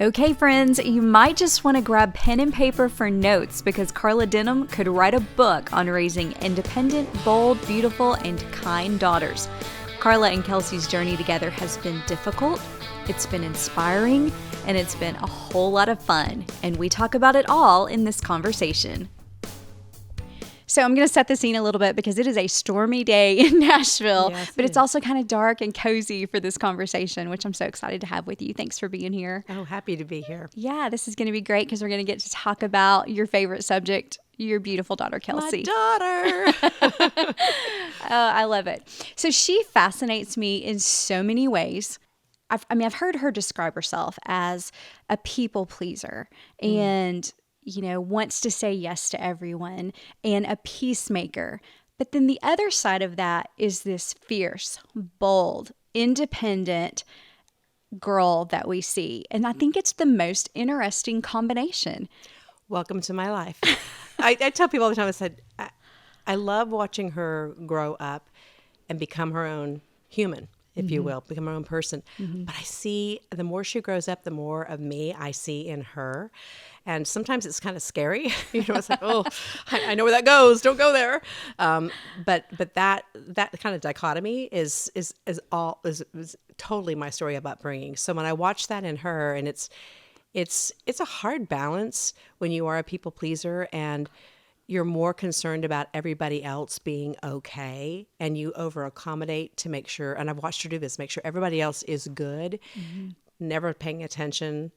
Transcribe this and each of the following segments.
Okay, friends, you might just want to grab pen and paper for notes because Carla Denham could write a book on raising independent, bold, beautiful, and kind daughters. Carla and Kelsey's journey together has been difficult, it's been inspiring, and it's been a whole lot of fun. And we talk about it all in this conversation. So I'm going to set the scene a little bit because it is a stormy day in Nashville, Yes, but it's also kind of dark and cozy for this conversation, which I'm so excited to have with you. Thanks for being here. Oh, happy to be here. Yeah, this is going to be great because we're going to get to talk about your favorite subject, your beautiful daughter, Kelsey. My daughter. I love it. So she fascinates me in so many ways. I've heard her describe herself as a people pleaser and wants to say yes to everyone and a peacemaker. But then the other side of that is this fierce, bold, independent girl that we see. And I think it's the most interesting combination. Welcome to my life. I tell people all the time, I said, I love watching her grow up and become her own human, if you will, become her own person. But I see the more she grows up, the more of me I see in her. And sometimes it's kind of scary. It's like, oh, I know where that goes. Don't go there. But that kind of dichotomy is totally my story of upbringing. So when I watch that in her, and it's a hard balance when you are a people pleaser and you're more concerned about everybody else being okay, and you over accommodate to make sure, and I've watched her do this, make sure everybody else is good, never paying attention.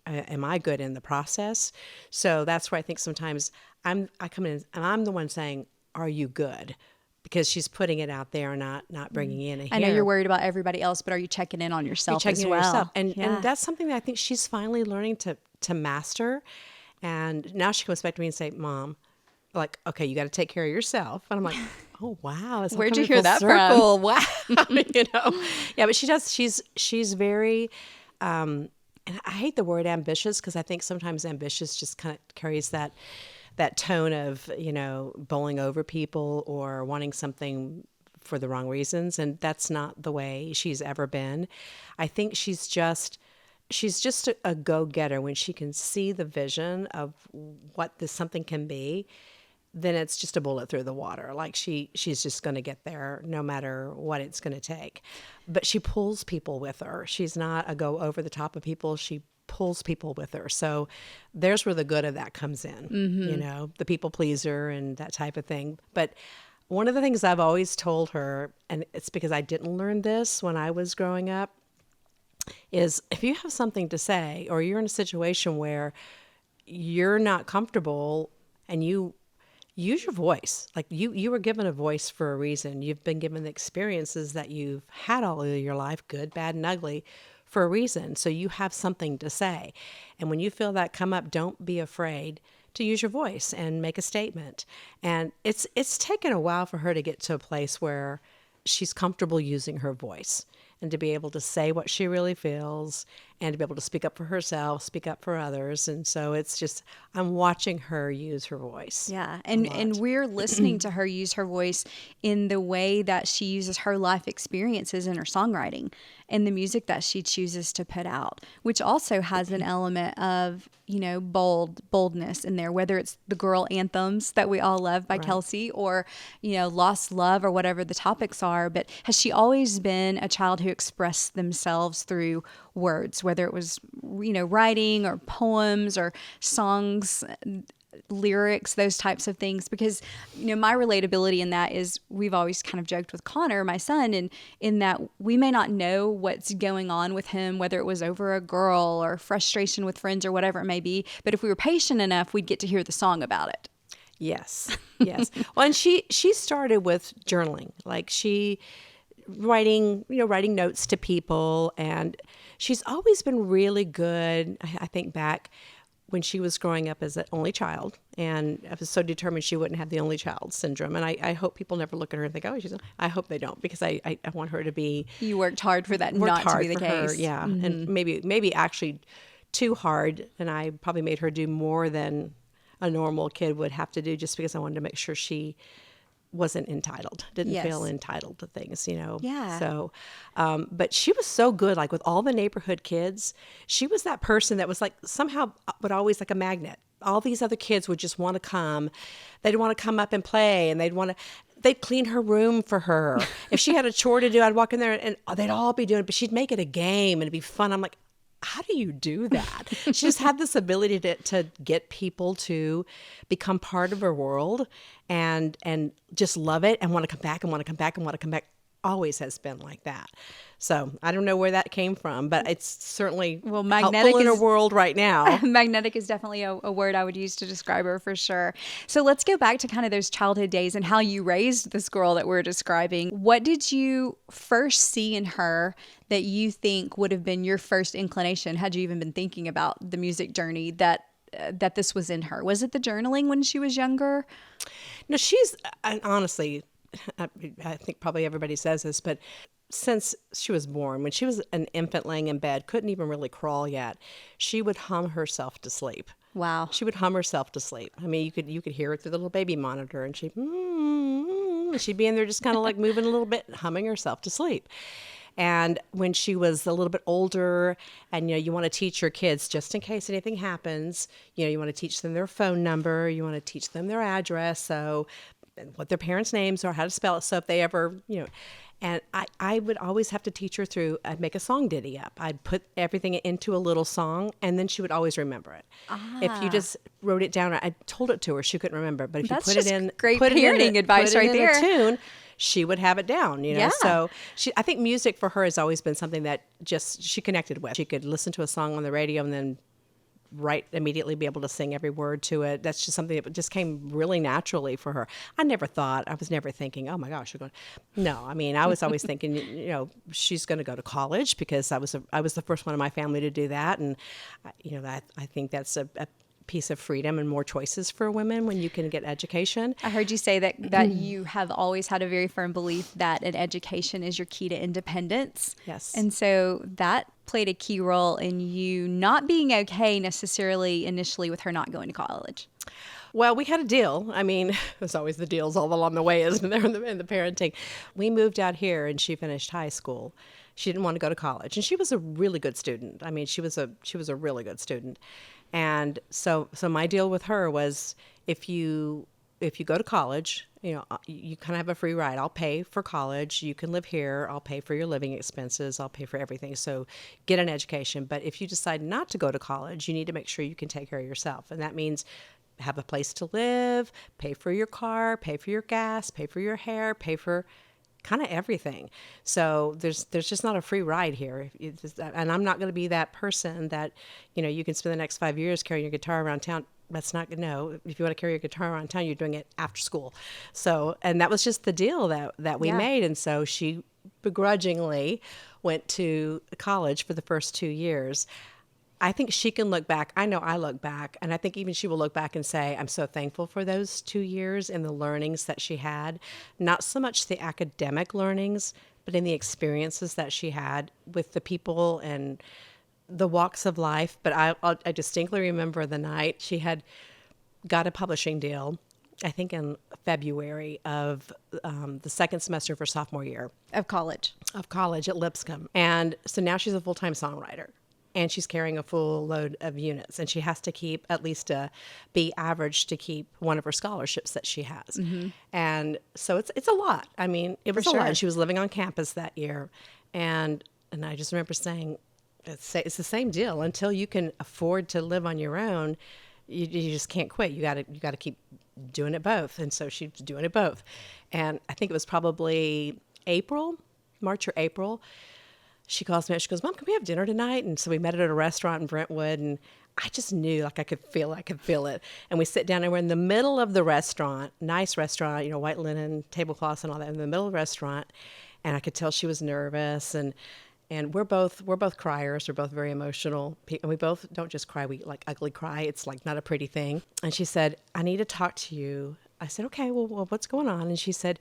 Am I good in the process? So that's where I think sometimes I come in and I'm the one saying, are you good? Because she's putting it out there, not bringing in a here. I know you're worried about everybody else, but are you checking in on yourself as well? Yourself. And that's something that I think she's finally learning to master. And now she comes back to me and say, Mom, like, okay, you got to take care of yourself. And I'm like, oh, wow. Where'd you hear that from? Wow. Yeah, but she does. She's very, and I hate the word ambitious because I think sometimes ambitious just kind of carries that tone of, bowling over people or wanting something for the wrong reasons. And that's not the way she's ever been. I think she's just a go-getter. When she can see the vision of what this something can be, then it's just a bullet through the water. Like she's just going to get there no matter what it's going to take. But she pulls people with her. She's not a go over the top of people. She pulls people with her. So there's where the good of that comes in, the people pleaser and that type of thing. But one of the things I've always told her, and it's because I didn't learn this when I was growing up, is if you have something to say or you're in a situation where you're not comfortable and you use your voice. Like you were given a voice for a reason. You've been given the experiences that you've had all of your life, good, bad, and ugly, for a reason. So you have something to say. And when you feel that come up, don't be afraid to use your voice and make a statement. And it's taken a while for her to get to a place where she's comfortable using her voice and to be able to say what she really feels and to be able to speak up for herself, speak up for others. And so it's just, I'm watching her use her voice. Yeah. And we're listening to her use her voice in the way that she uses her life experiences in her songwriting and the music that she chooses to put out, which also has an element of, boldness in there, whether it's the girl anthems that we all love by Kelsea or, lost love or whatever the topics are. But has she always been a child who expressed themselves through words, whether it was, writing or poems or songs, lyrics, those types of things? Because, my relatability in that is we've always kind of joked with Connor, my son, and in that we may not know what's going on with him, whether it was over a girl or frustration with friends or whatever it may be. But if we were patient enough, we'd get to hear the song about it. Yes. Well, and she started with journaling, like writing notes to people. And she's always been really good. I think back when she was growing up as an only child, and I was so determined she wouldn't have the only child syndrome. And I hope people never look at her and think, oh, I hope they don't, because I want her to be. You worked hard for that not to be the case. Her, yeah. Mm-hmm. And maybe actually too hard. And I probably made her do more than a normal kid would have to do just because I wanted to make sure she wasn't entitled, didn't feel Yes. entitled to things, you know. Yeah. So, but she was so good, like with all the neighborhood kids. She was that person that was like somehow, but always like a magnet. All these other kids would just want to come. They'd want to come up and play, and they'd clean her room for her. If she had a chore to do, I'd walk in there and they'd all be doing it, but she'd make it a game and it'd be fun. I'm like, how do you do that? She just had this ability to get people to become part of her world and just love it and want to come back and want to come back and want to come back. Always has been like that. So I don't know where that came from, but it's certainly magnetic helpful in her is- world right now. Magnetic is definitely a word I would use to describe her for sure. So let's go back to kind of those childhood days and how you raised this girl that we're describing. What did you first see in her that you think would have been your first inclination, had you even been thinking about the music journey, that this was in her? Was it the journaling when she was younger? No, she's honestly, I think probably everybody says this, but since she was born, when she was an infant laying in bed, couldn't even really crawl yet, she would hum herself to sleep. Wow. She would hum herself to sleep. I mean, you could hear it through the little baby monitor, and she'd be in there just kind of like moving a little bit, humming herself to sleep. And when she was a little bit older, and you want to teach your kids just in case anything happens, you want to teach them their phone number, you want to teach them their address, so what their parents' names are, how to spell it, so if they ever, and I would always have to teach her through, I'd make a song ditty up. I'd put everything into a little song, and then she would always remember it. If you just wrote it down, I told it to her, she couldn't remember. But if That's you put just it in, great put parenting it in advice put it right in there. a tune, she would have it down, Yeah. So I think music for her has always been something that she connected with. She could listen to a song on the radio and then immediately be able to sing every word to it. That's just something that just came really naturally for her. I was never thinking, oh my gosh, no. I mean, I was always thinking, she's going to go to college, because I was the first one in my family to do that. And, I think that's a piece of freedom and more choices for women when you can get education. I heard you say that you have always had a very firm belief that an education is your key to independence. Yes. And so that played a key role in you not being okay necessarily initially with her not going to college. Well, we had a deal. I mean, there's always the deals all along the way, isn't there, in the parenting. We moved out here and she finished high school. She didn't want to go to college, and she was a really good student. I mean, she was a really good student. And so my deal with her was, if you go to college, you kind of have a free ride. I'll pay for college. You can live here. I'll pay for your living expenses. I'll pay for everything. So get an education. But if you decide not to go to college, you need to make sure you can take care of yourself. And that means have a place to live, pay for your car, pay for your gas, pay for your hair, pay for kind of everything. So there's just not a free ride here. And I'm not going to be that person that, you can spend the next 5 years carrying your guitar around town. That's not, no, if you want to carry your guitar around town, you're doing it after school. So, and that was just the deal that we made. And so she begrudgingly went to college for the first 2 years. I think she can look back. I know I look back, and I think even she will look back and say, I'm so thankful for those 2 years and the learnings that she had. Not so much the academic learnings, but in the experiences that she had with the people and the walks of life. But I distinctly remember the night she had got a publishing deal, I think in February of the second semester of her sophomore year. Of college at Lipscomb. And so now she's a full-time songwriter. And she's carrying a full load of units, and she has to keep at least be average to keep one of her scholarships that she has. Mm-hmm. And so it's a lot. I mean, it was a lot. And she was living on campus that year, and I just remember saying, it's the same deal. Until you can afford to live on your own, you just can't quit. You got to keep doing it both. And so she's doing it both. And I think it was probably March or April. She calls me up. She goes, Mom, can we have dinner tonight? And so we met at a restaurant in Brentwood, and I just knew, I could feel it. And we sit down, and we're in the middle of the restaurant, nice restaurant, white linen, tablecloths and all that, in the middle of the restaurant. And I could tell she was nervous, and we're both criers. We're both very emotional. And we both don't just cry. We like ugly cry. It's like not a pretty thing. And she said, I need to talk to you. I said, okay, well, what's going on? And she said,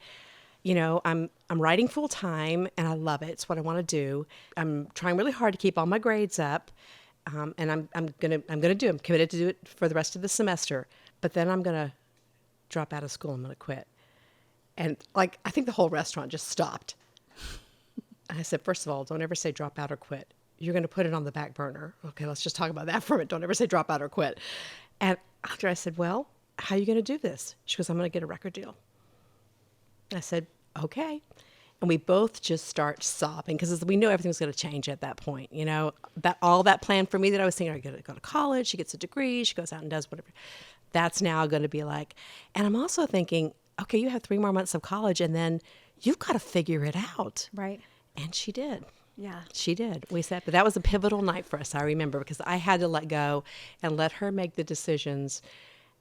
I'm writing full time, and I love it. It's what I want to do. I'm trying really hard to keep all my grades up, and I'm committed to do it for the rest of the semester. But then I'm gonna drop out of school. I'm gonna quit. And like, I think the whole restaurant just stopped. And I said, first of all, don't ever say drop out or quit. You're going to put it on the back burner. Okay, let's just talk about that for a minute. Don't ever say drop out or quit. And after I said, well, how are you going to do this? She goes, I'm going to get a record deal. I said, okay. And we both just start sobbing because we know everything's going to change at that point. You know, that all that plan for me that I was thinking, I'm going to go to college, she gets a degree, she goes out and does whatever. That's now going to be like, and I'm also thinking, okay, you have 3 more months of college and then you've got to figure it out. Right. And she did. Yeah. She did. We said, but that was a pivotal night for us, I remember, because I had to let go and let her make the decisions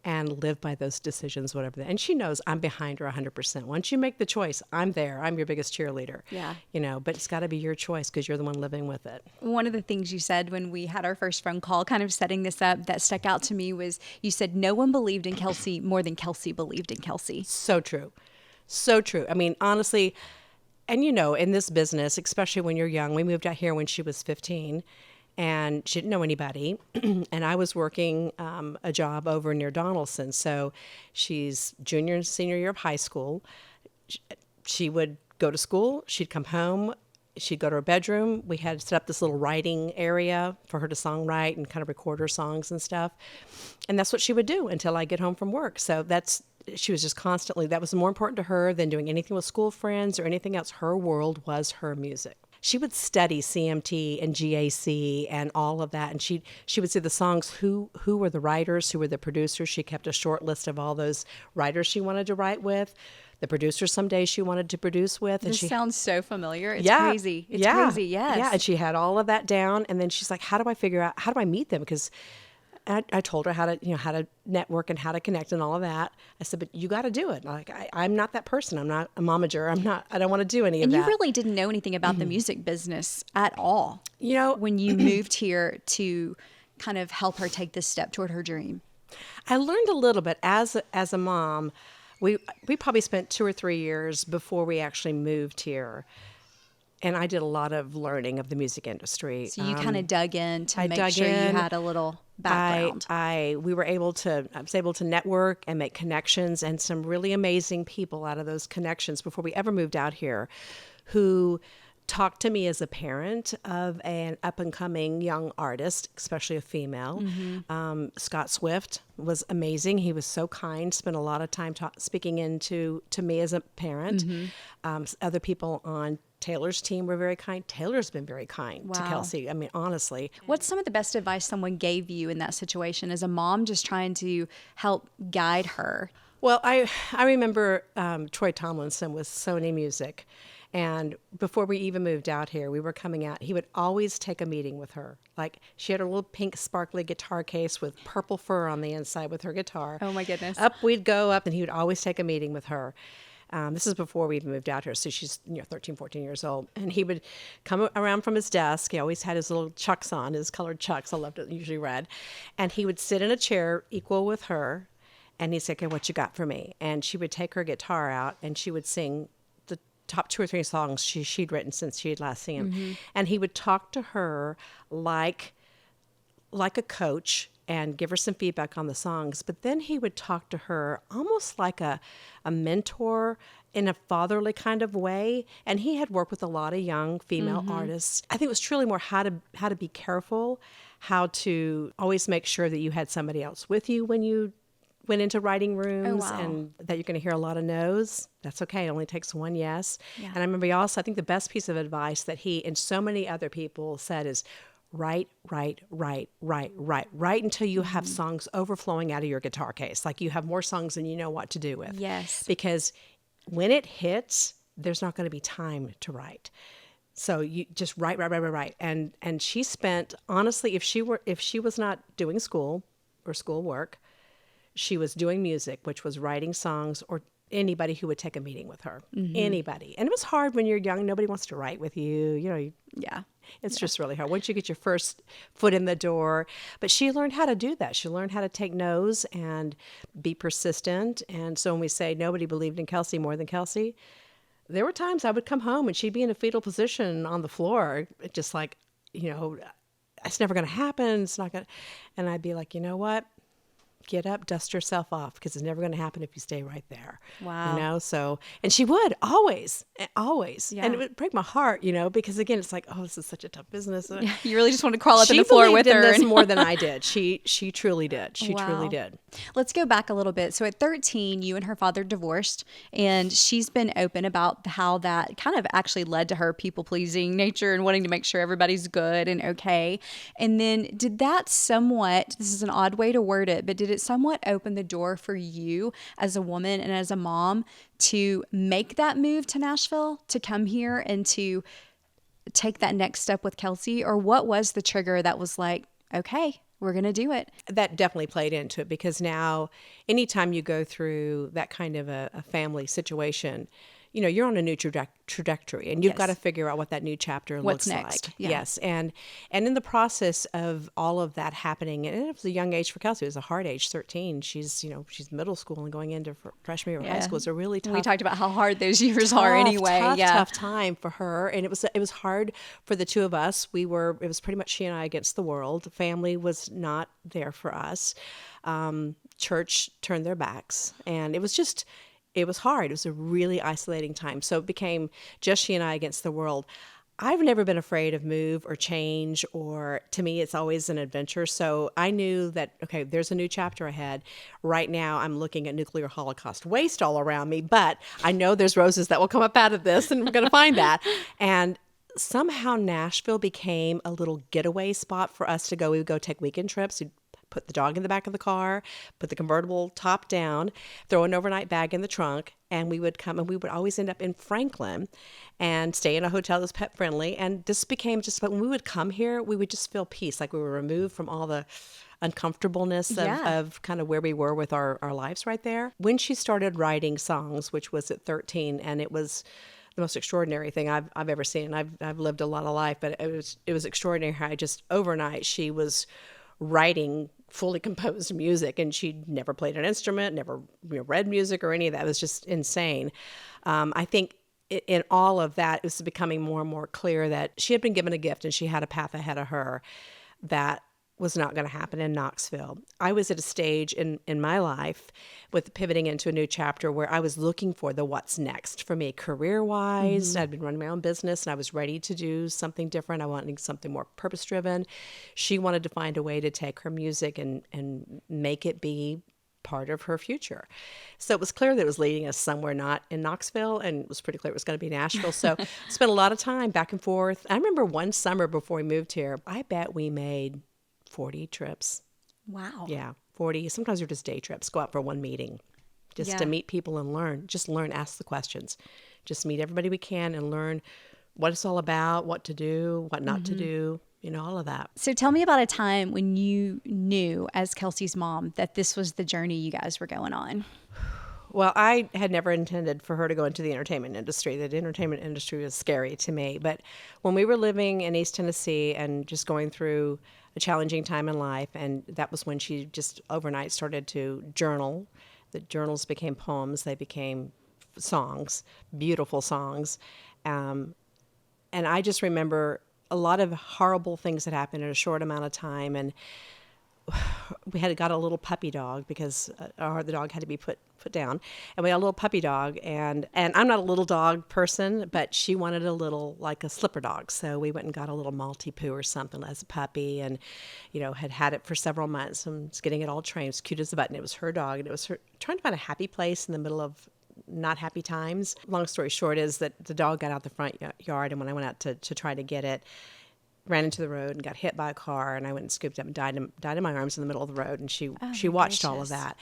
and live by those decisions, whatever. And she knows I'm behind her 100%. Once you make the choice, I'm there. I'm your biggest cheerleader. Yeah. You know, but it's got to be your choice because you're the one living with it. One of the things you said when we had our first phone call, kind of setting this up, that stuck out to me was you said no one believed in Kelsea more than Kelsea believed in Kelsea. So true. So true. I mean, honestly, and you know, in this business, especially when you're young, we moved out here when she was 15 and she didn't know anybody. And I was working a job over near Donaldson. So she's junior and senior year of high school. She would go to school. She'd come home. She'd go to her bedroom. We had set up this little writing area for her to songwrite and kind of record her songs and stuff. And that's what she would do until I get home from work. So she was just constantly, that was more important to her than doing anything with school friends or anything else. Her world was her music. She would study CMT and GAC and all of that. And she would see the songs, who were the writers, who were the producers. She kept a short list of all those writers she wanted to write with, the producers some days she wanted to produce with. And This sounds so familiar. It's yeah, crazy. It's yeah, crazy, yes. Yeah, and she had all of that down. And then she's like, how do I meet them? Because I told her how to network and how to connect and all of that. I said, but you got to do it. Like, I'm not that person. I'm not a momager. I don't want to do any of that. And you really didn't know anything about the music business at all. You know, when you moved here to kind of help her take this step toward her dream. I learned a little bit as a mom. We probably spent 2 or 3 years before we actually moved here. And I did a lot of learning of the music industry. So you kind of dug in to I make dug sure in. you had a little background. I was able to network and make connections and some really amazing people out of those connections before we ever moved out here who talked to me as a parent of an up-and-coming young artist, especially a female. Scott Swift was amazing. He was so kind, spent a lot of time speaking into me as a parent. Other people on Taylor's team were very kind. Taylor's been very kind to Wow. Kelsea. I mean, honestly. What's some of the best advice someone gave you in that situation as a mom just trying to help guide her? Well, I remember Troy Tomlinson with Sony Music. And before we even moved out here, we were coming out. He would always take a meeting with her. Like, she had a little pink sparkly guitar case with purple fur on the inside with her guitar. Oh, my goodness. Up we'd go up, and he would always take a meeting with her. This is before we even moved out here, so she's 13, 14 years old. And he would come around from his desk. He always had his little chucks on, his colored chucks. I loved it, usually red. And he would sit in a chair equal with her, and he'd say, okay, what you got for me? And she would take her guitar out, and she would sing the top 2 or 3 songs she'd written since she had last seen him. And he would talk to her like a coach and give her some feedback on the songs. But then he would talk to her almost like a mentor in a fatherly kind of way. And he had worked with a lot of young female artists. I think it was truly more how to be careful, how to always make sure that you had somebody else with you when you went into writing rooms, wow. and that you're going to hear a lot of no's. That's okay. It only takes one yes. Yeah. And I remember I think the best piece of advice that he and so many other people said is, write until you have songs overflowing out of your guitar case. Like you have more songs than you know what to do with. Yes. Because when it hits, there's not going to be time to write. So you just write. And she spent, honestly, if she was not doing school or schoolwork, she was doing music, which was writing songs, or anybody who would take a meeting with her. Anybody. And it was hard when you're young. Nobody wants to write with you. Yeah. It's just really hard once you get your first foot in the door. But she learned how to do that. She learned how to take no's and be persistent. And so when we say nobody believed in Kelsea more than Kelsea, there were times I would come home and she'd be in a fetal position on the floor, just like, it's never going to happen. It's not going to. And I'd be like, you know what? get up, dust yourself off, because it's never going to happen if you stay right there. Wow. You know, so, and she would always. Yeah. And it would break my heart, you know, because again, it's like, oh, this is such a tough business. You really just want to crawl up in She the floor with believed in her. this more than I did. She truly did. She truly Wow. did. Let's go back a little bit. So at 13, you and her father divorced, and she's been open about how that kind of actually led to her people pleasing nature and wanting to make sure everybody's good and okay. And then did that somewhat, this is an odd way to word it, but did it somewhat open the door for you as a woman and as a mom to make that move to Nashville, to come here and to take that next step with Kelsea? Or what was the trigger that was like, okay, we're going to do it? That definitely played into it, because now anytime you go through that kind of a family situation, you know, you're on a new trajectory, and you've Yes. got to figure out what that new chapter What's looks next? like. Yeah. Yes. And in the process of all of that happening, and it was a young age for Kelsea, it was a hard age, 13. She's, you know, she's middle school and going into freshman year of high school. It's a really tough. We talked about how hard those years are anyway. Tough time for her. And it was hard for the two of us. It was pretty much she and I against the world. Family was not there for us. Church turned their backs, and it was hard. It was a really isolating time. So it became just she and I against the world. I've never been afraid of move or change, or to me, it's always an adventure. So I knew that, okay, there's a new chapter ahead. Right now, I'm looking at nuclear holocaust waste all around me, but I know there's roses that will come up out of this, and we're going to find that. And somehow Nashville became a little getaway spot for us to go. We would go take weekend trips. We'd put the dog in the back of the car, put the convertible top down, throw an overnight bag in the trunk, and we would come, and we would always end up in Franklin and stay in a hotel that's pet friendly. And this became just, but when we would come here, we would just feel peace, like we were removed from all the uncomfortableness of kind of where we were with our lives right there. When she started writing songs, which was at 13, and it was the most extraordinary thing I've ever seen. I've lived a lot of life, but it was extraordinary how just overnight she was writing fully composed music, and she'd never played an instrument, never read music or any of that. It was just insane. I think in all of that, it was becoming more and more clear that she had been given a gift and she had a path ahead of her that was not going to happen in Knoxville. I was at a stage in my life with pivoting into a new chapter where I was looking for the what's next for me career-wise. I'd been running my own business and I was ready to do something different. I wanted something more purpose-driven. She wanted to find a way to take her music and make it be part of her future. So it was clear that it was leading us somewhere not in Knoxville, and it was pretty clear it was going to be Nashville. So spent a lot of time back and forth. I remember one summer before we moved here, I bet we made 40 trips. Wow. Yeah, 40. Sometimes they're just day trips. Go out for one meeting just Yeah. to meet people and learn. Just learn, ask the questions. Just meet everybody we can and learn what it's all about, what to do, what not to do, all of that. So tell me about a time when you knew as Kelsea's mom that this was the journey you guys were going on. Well, I had never intended for her to go into the entertainment industry. The entertainment industry was scary to me. But when we were living in East Tennessee and just going through a challenging time in life, and that was when she just overnight started to journal. The journals became poems. They became songs, beautiful songs. And I just remember a lot of horrible things that happened in a short amount of time. And we had got a little puppy dog because the dog had to be put down, and we had a little puppy dog, and I'm not a little dog person, but she wanted a little, like a slipper dog, so we went and got a little Maltipoo or something as a puppy, and had it for several months and was getting it all trained. It was cute as a button. It was her dog, and it was her trying to find a happy place in the middle of not happy times. Long story short is that the dog got out the front yard, and when I went out to try to get it, ran into the road and got hit by a car, and I went and scooped up and died in my arms in the middle of the road, and she watched all of that.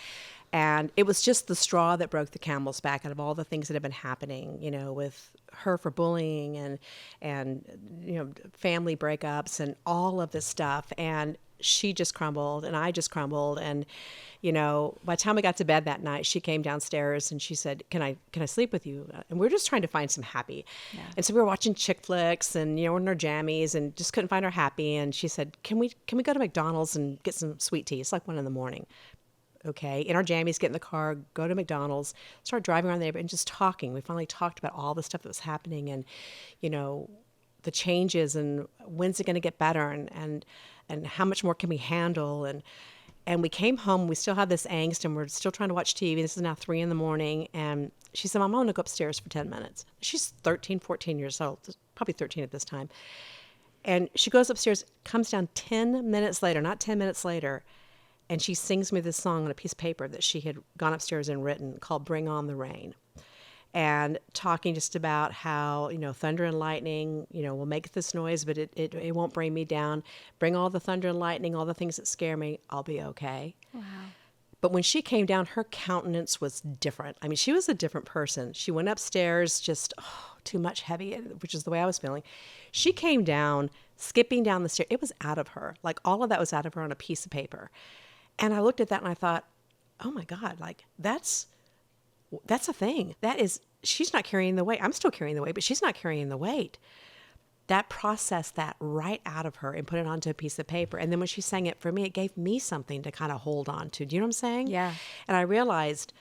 And it was just the straw that broke the camel's back out of all the things that had been happening, with her for bullying and family breakups and all of this stuff. And she just crumbled, and I just crumbled. And, by the time we got to bed that night, she came downstairs and she said, can I sleep with you? And we were just trying to find some happy. Yeah. And so we were watching chick flicks and, in our jammies, and just couldn't find our happy. And she said, can we go to McDonald's and get some sweet tea? It's like 1 a.m. Okay. In our jammies, get in the car, go to McDonald's, start driving around the neighborhood and just talking. We finally talked about all the stuff that was happening and, the changes and when's it going to get better and how much more can we handle. And And we came home, we still had this angst, and we're still trying to watch TV. This is now 3 a.m. And she said, Mom, I want to go upstairs for 10 minutes. She's 13, 14 years old, probably 13 at this time. And she goes upstairs, comes down 10 minutes later, not 10 minutes later, and she sings me this song on a piece of paper that she had gone upstairs and written called Bring On the Rain. And talking just about how, thunder and lightning, will make this noise, but it won't bring me down. Bring all the thunder and lightning, all the things that scare me, I'll be okay. Wow. But when she came down, her countenance was different. I mean, she was a different person. She went upstairs just too much heavy, which is the way I was feeling. She came down, skipping down the stairs. It was out of her. Like all of that was out of her on a piece of paper. And I looked at that and I thought, oh my God, like that's a thing. She's not carrying the weight. I'm still carrying the weight, but she's not carrying the weight. That processed that right out of her and put it onto a piece of paper. And then when she sang it for me, it gave me something to kind of hold on to. Do you know what I'm saying? Yeah. And I realized,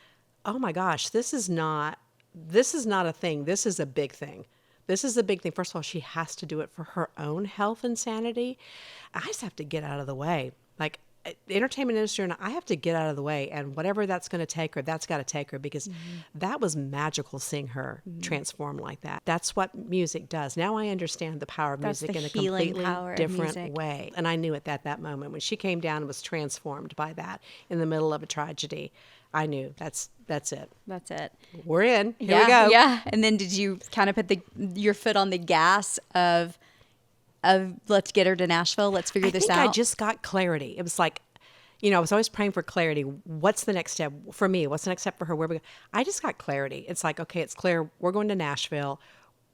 oh my gosh, this is not a thing. This is a big thing. This is a big thing. First of all, she has to do it for her own health and sanity. I just have to get out of the way. Like, the entertainment industry, and I have to get out of the way, and whatever that's going to take her, that's got to take her, because that was magical seeing her transform like that. That's what music does. Now I understand the power of music in a completely different way. And I knew it at that moment. When she came down and was transformed by that in the middle of a tragedy, I knew that's it. That's it. We're in. Here we go. Yeah. And then did you kind of put your foot on the gas of let's get her to Nashville. Let's figure this out. I just got clarity. It was like, I was always praying for clarity. What's the next step for me? What's the next step for her? Where we go? I just got clarity. It's like, okay, it's clear. We're going to Nashville.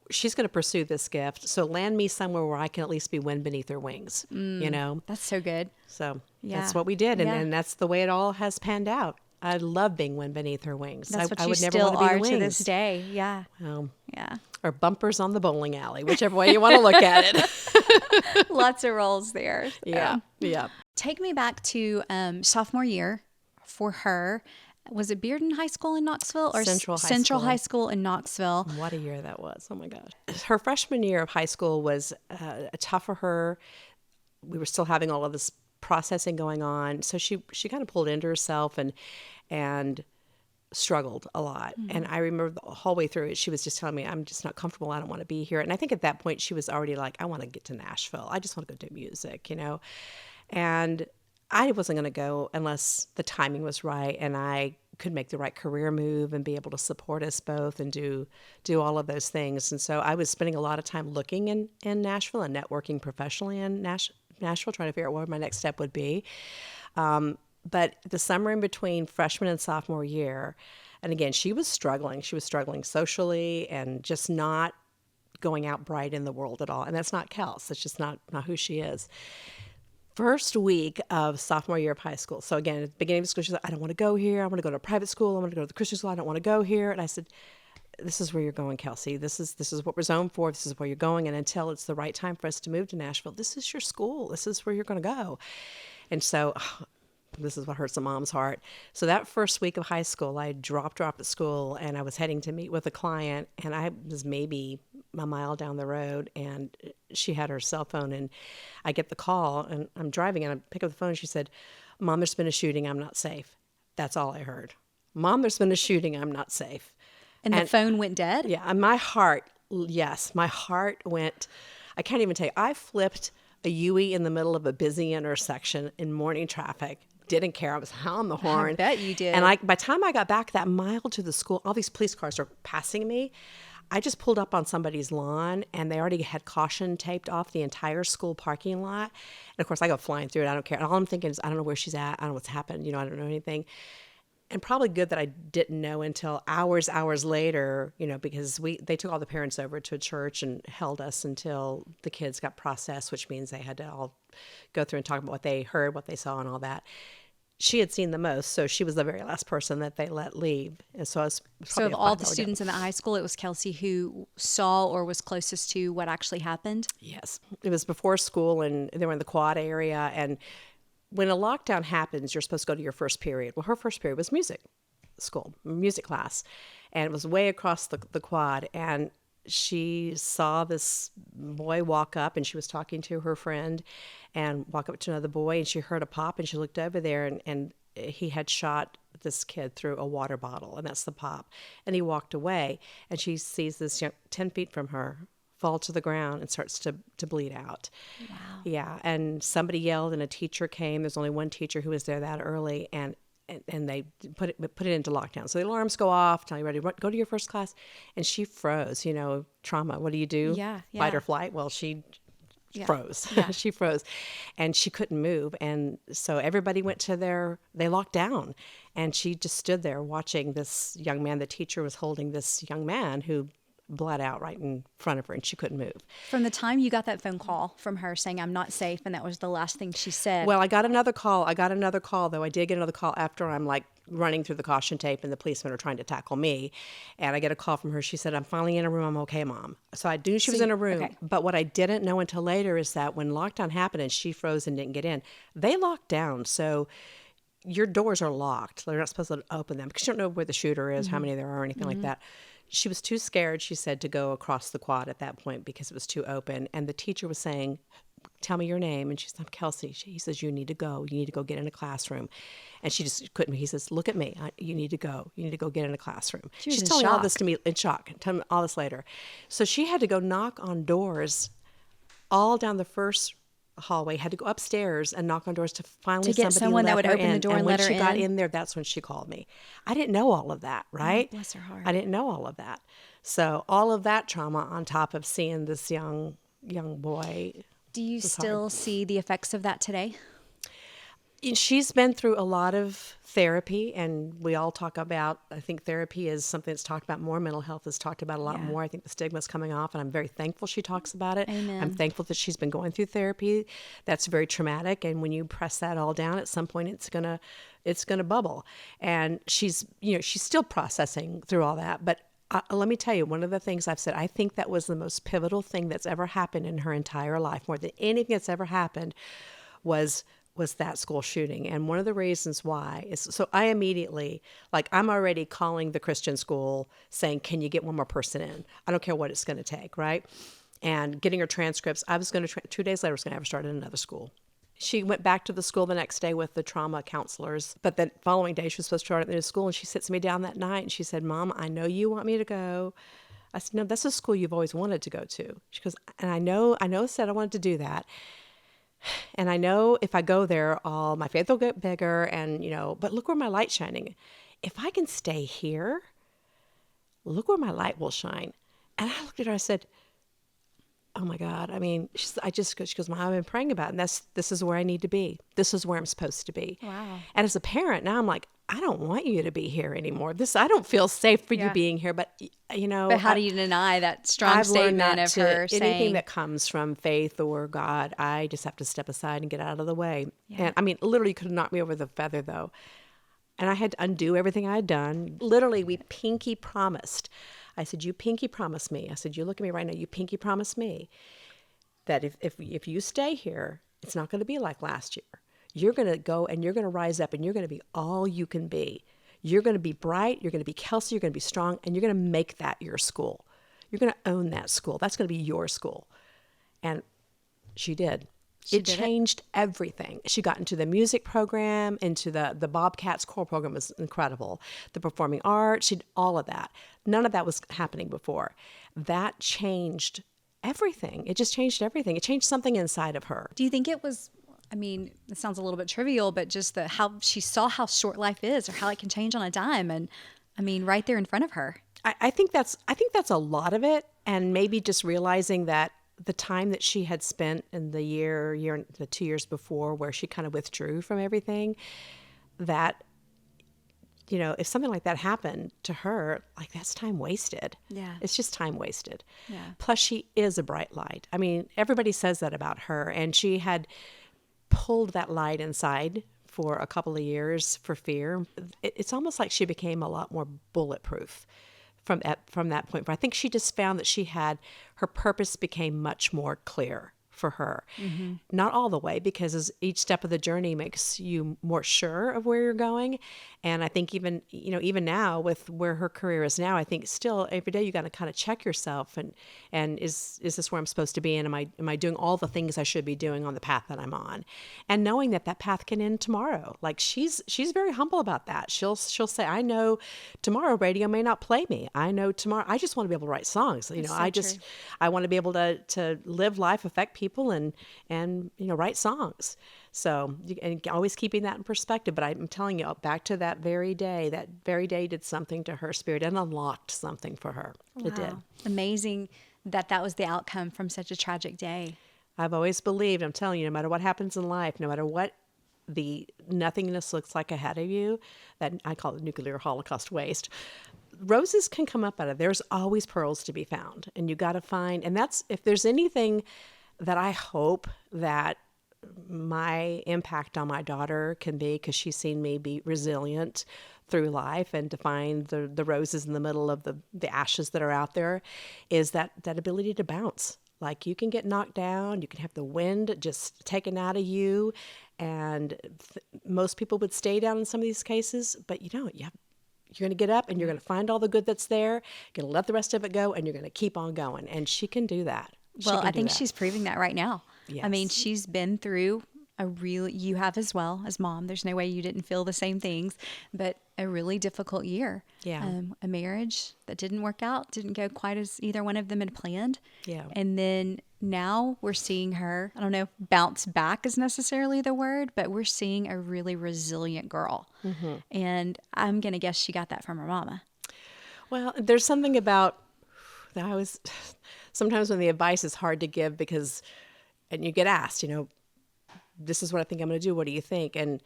She's going to pursue this gift. So land me somewhere where I can at least be wind beneath her wings, That's so good. So that's what we did. And that's the way it all has panned out. I love being wind beneath her wings. That's what I you would never still want to be are the wings. to this day. Yeah. Yeah. Or bumpers on the bowling alley, whichever way you want to look at it. Lots of roles there. Yeah. Take me back to sophomore year for her. Was it Bearden High School in Knoxville or Central High School in Knoxville? What a year that was. Oh my gosh. Her freshman year of high school was tough for her. We were still having all of this processing going on. So she kind of pulled into herself and struggled a lot. Mm-hmm. And I remember the whole way through it, she was just telling me, I'm just not comfortable. I don't want to be here. And I think at that point she was already like, I want to get to Nashville. I just want to go do music, And I wasn't going to go unless the timing was right and I could make the right career move and be able to support us both and do all of those things. And so I was spending a lot of time looking in Nashville and networking professionally in Nashville, trying to figure out what my next step would be. But the summer in between freshman and sophomore year, and again, she was struggling. She was struggling socially and just not going out bright in the world at all. And that's not Kelsey. That's just not who she is. First week of sophomore year of high school. So again, at the beginning of school, she said, I don't want to go here. I want to go to a private school. I want to go to the Christian school. I don't want to go here. And I said, this is where you're going, Kelsey. This is what we're zoned for. This is where you're going. And until it's the right time for us to move to Nashville, this is your school. This is where you're going to go. And so this is what hurts a mom's heart. So that first week of high school, I dropped her off at school and I was heading to meet with a client, and I was maybe a mile down the road and she had her cell phone, and I get the call and I'm driving and I pick up the phone. She said, Mom, there's been a shooting. I'm not safe. That's all I heard. Mom, there's been a shooting. I'm not safe. And the phone went dead? Yeah. And my heart went, I can't even tell you. I flipped a Yui in the middle of a busy intersection in morning traffic. Didn't care. I was on the horn. I bet you did. And by the time I got back that mile to the school, all these police cars are passing me. I just pulled up on somebody's lawn, and they already had caution taped off the entire school parking lot. And of course, I go flying through it. I don't care. And all I'm thinking is, I don't know where she's at. I don't know what's happened. I don't know anything. And probably good that I didn't know until hours later, because they took all the parents over to a church and held us until the kids got processed, which means they had to all go through and talk about what they heard, what they saw, and all that. She had seen the most, so she was the very last person that they let leave. And so of all the students in the high school, it was Kelsey who saw or was closest to what actually happened? Yes. It was before school, and they were in the quad area. And when a lockdown happens, you're supposed to go to your first period. Well, her first period was music class. And it was way across the quad. And she saw this boy walk up, and she was talking to her friend and walk up to another boy, and she heard a pop, and she looked over there, and he had shot this kid through a water bottle, and that's the pop. And he walked away, and she sees this 10 feet from her fall to the ground and starts to bleed out. Wow. Yeah, and somebody yelled, and a teacher came. There's only one teacher who was there that early, and they put it into lockdown. So the alarms go off, tell you ready, go to your first class, and she froze. Trauma. What do you do? Yeah. Fight or flight. Well, she froze. Yeah. She froze, and she couldn't move. And so everybody went to they locked down, and she just stood there watching this young man. The teacher was holding this young man who bled out right in front of her, and she couldn't move. From the time you got that phone call from her saying, I'm not safe, and that was the last thing she said. Well, I got another call, though. I did get another call after I'm like running through the caution tape and the policemen are trying to tackle me. And I get a call from her. She said, I'm finally in a room. I'm okay, Mom. So I knew she was in a room. Okay. But what I didn't know until later is that when lockdown happened and she froze and didn't get in, they locked down. So your doors are locked. They're not supposed to open them because you don't know where the shooter is, how many there are, or anything like that. She was too scared, she said, to go across the quad at that point because it was too open. And the teacher was saying, tell me your name. And she said, I'm Kelsea. He says, you need to go. You need to go get in a classroom. And she just couldn't. He says, look at me. You need to go. You need to go get in a classroom. She's telling all shock. this to me in shock. Tell me all this later. So she had to go knock on doors all down the first hallway, had to go upstairs and knock on doors to finally get somebody someone that let would her open in. the door and when let her she got in? in there, that's when she called me. I didn't know all of that, right? Bless her heart. I didn't know all of that. So all of that trauma on top of seeing this young boy. Do you still see the effects of that today? She's been through a lot of therapy, and we all talk about, I think therapy is something that's talked about more. Mental health is talked about a lot more. I think the stigma's coming off, and I'm very thankful she talks about it. Amen. I'm thankful that she's been going through therapy. That's very traumatic, and when you press that all down, at some point it's gonna bubble. And she's still processing through all that. But let me tell you, one of the things I've said, I think that was the most pivotal thing that's ever happened in her entire life, more than anything that's ever happened, was that school shooting. And one of the reasons why is, so I immediately, I'm already calling the Christian school saying, can you get one more person in? I don't care what it's going to take, right? And getting her transcripts. I was going to, 2 days later, I was going to have her start at another school. She went back to the school the next day with the trauma counselors. But the following day, she was supposed to start at the new school. And she sits me down that night and she said, Mom, I know you want me to go. I said, no, that's a school you've always wanted to go to. She goes, and I know I said I wanted to do that. And I know if I go there, my faith will get bigger. And, but look where my light's shining. If I can stay here, look where my light will shine. And I looked at her, I said, oh my God. I mean, she goes, Mom, I've been praying about it. And this is where I need to be. This is where I'm supposed to be. Wow. And as a parent, now I'm like, I don't want you to be here anymore. I don't feel safe for you being here. But, But how do you deny that strong I've learned statement not of to, her anything saying that comes from faith or God, I just have to step aside and get out of the way. Yeah. And I mean, literally could have knocked me over the feather though. And I had to undo everything I had done. Literally, we pinky promised. I said, you pinky promise me. I said, you look at me right now, you pinky promise me that if you stay here, it's not going to be like last year. You're going to go and you're going to rise up and you're going to be all you can be. You're going to be bright. You're going to be Kelsea. You're going to be strong. And you're going to make that your school. You're going to own that school. That's going to be your school. And she did. It changed everything. She got into the music program, into the Bobcats choral program was incredible. The performing arts, she did all of that. None of that was happening before. That changed everything. It just changed everything. It changed something inside of her. Do you think it was, I mean, it sounds a little bit trivial, but just how she saw how short life is or how it can change on a dime. And I mean, right there in front of her. I think that's a lot of it. And maybe just realizing that the time that she had spent in the 2 years before where she kind of withdrew from everything, that, if something like that happened to her, that's time wasted. Yeah. It's just time wasted. Yeah. Plus she is a bright light. I mean, everybody says that about her, and she had pulled that light inside for a couple of years for fear. It's almost like she became a lot more bulletproof from that point. But I think she just found that her purpose became much more clear for her. Not all the way, because as each step of the journey makes you more sure of where you're going. And I think even, even now with where her career is now, I think still every day you got to kind of check yourself and is this where I'm supposed to be? And am I doing all the things I should be doing on the path that I'm on? And knowing that path can end tomorrow. Like she's very humble about that. She'll say, I know tomorrow radio may not play me. I know tomorrow, I just want to be able to write songs. I want to be able to live life, affect people and write songs. So, and always keeping that in perspective. But I'm telling you, back to that very day did something to her spirit and unlocked something for her. Wow. It did. Amazing that was the outcome from such a tragic day. I've always believed, I'm telling you, no matter what happens in life, no matter what the nothingness looks like ahead of you, that I call it nuclear holocaust waste, roses can come up out of it. There's always pearls to be found. And you got to find, and that's, if there's anything that I hope that my impact on my daughter can be, because she's seen me be resilient through life and to find the roses in the middle of the ashes that are out there, is that ability to bounce. Like you can get knocked down, you can have the wind just taken out of you, and most people would stay down in some of these cases, but you don't. You're going to get up and you're going to find all the good that's there, you're going to let the rest of it go, and you're going to keep on going. And she can do that. Well, I think she's proving that right now. Yes. I mean, she's been through you have as well as mom. There's no way you didn't feel the same things, but a really difficult year. Yeah. A marriage that didn't work out, didn't go quite as either one of them had planned. Yeah. And then now we're seeing her, I don't know if bounce back is necessarily the word, but we're seeing a really resilient girl. Mm-hmm. And I'm going to guess she got that from her mama. Well, there's something about that sometimes when the advice is hard to give and you get asked, this is what I think I'm going to do. What do you think? And,